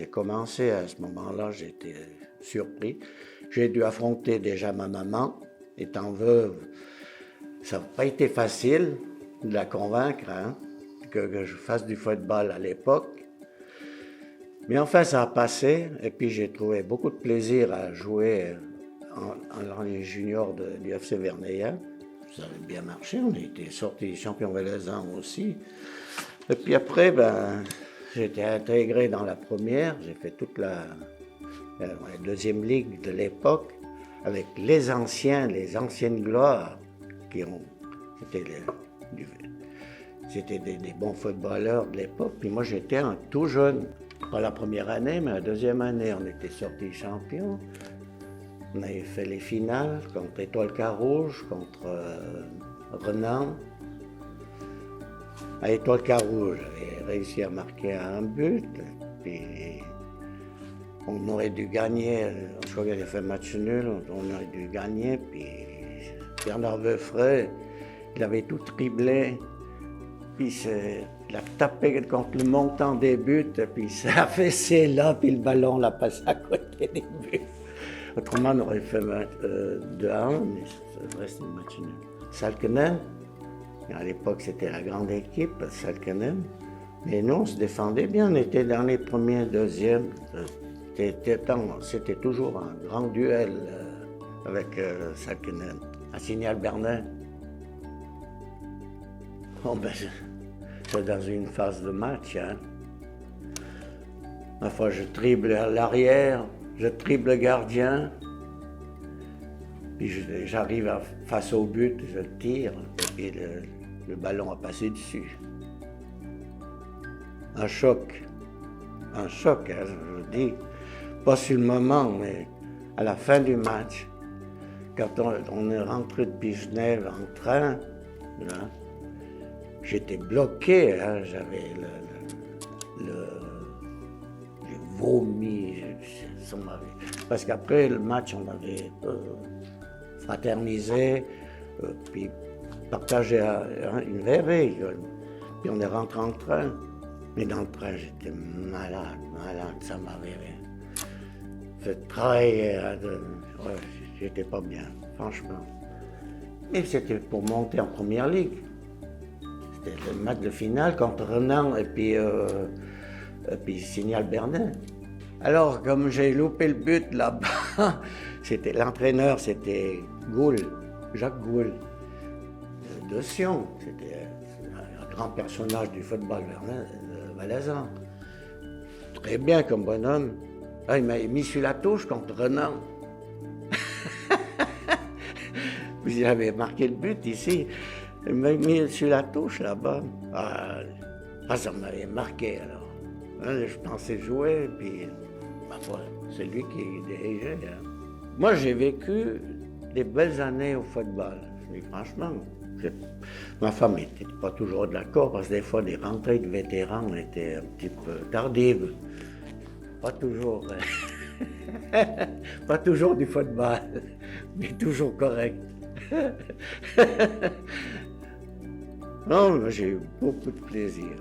j'ai commencé à ce moment-là, j'étais surpris. J'ai dû affronter déjà ma maman, étant veuve. Ça n'a pas été facile de la convaincre que je fasse du football à l'époque. Mais enfin, ça a passé, et puis j'ai trouvé beaucoup de plaisir à jouer dans les juniors du FC Verneillan. Ça avait bien marché, on a été sortis champions valaisans aussi. Et puis après, j'ai été intégré dans la première, j'ai fait toute la deuxième ligue de l'époque, avec les anciennes gloires, c'était des bons footballeurs de l'époque. Puis moi, j'étais un tout jeune. Pas la première année, mais la deuxième année, on était sortis champions. On avait fait les finales contre Étoile Carouge, contre Renan. À Étoile Carouge, j'avais réussi à marquer un but. Puis on aurait dû gagner. Je crois qu'il avait fait match nul. On aurait dû gagner. Puis Bernard Veufrey, il avait tout triplé. Puis il a tapé contre le montant des buts, puis ça a fessé là, puis le ballon l'a passé à côté des buts. Autrement, on aurait fait 2-1, mais ça restait un match nul. Salkenen, à l'époque, c'était la grande équipe, Salkenen. Mais nous, on se défendait bien, on était dans les premiers, deuxièmes. C'était toujours un grand duel avec Salkenen. À Signal-Bernin. Bon, c'est dans une phase de match. Ma fois, je triple à l'arrière, je triple le gardien, puis j'arrive face au but, je tire, et puis le ballon a passé dessus. Un choc, je dis, pas sur le moment, mais à la fin du match, quand on est rentré de Genève en train, là, j'étais bloqué, j'avais j'ai vomi, parce qu'après le match, on avait fraternisé, puis partagé une verre, puis on est rentré en train. Mais dans le train, j'étais malade, ça m'avait fait travailler, j'étais pas bien, franchement. Et c'était pour monter en première ligue. C'était le match de finale contre Renan et puis Signal-Bernin. Alors, comme j'ai loupé le but là-bas, l'entraîneur, c'était Jacques Goul, de Sion. C'était un grand personnage du football valaisan. Très bien comme bonhomme. Ah, il m'a mis sur la touche contre Renan. Puis il avait marqué le but ici. Il m'a mis sur la touche là-bas. Ça m'avait marqué alors. Je pensais jouer, puis c'est lui qui dirigeait. Moi, j'ai vécu des belles années au football. Mais franchement, ma femme n'était pas toujours d'accord, parce que des fois, les rentrées de vétérans étaient un petit peu tardives. Pas toujours. Pas toujours du football, mais toujours correct. Non, j'ai eu beaucoup de plaisir.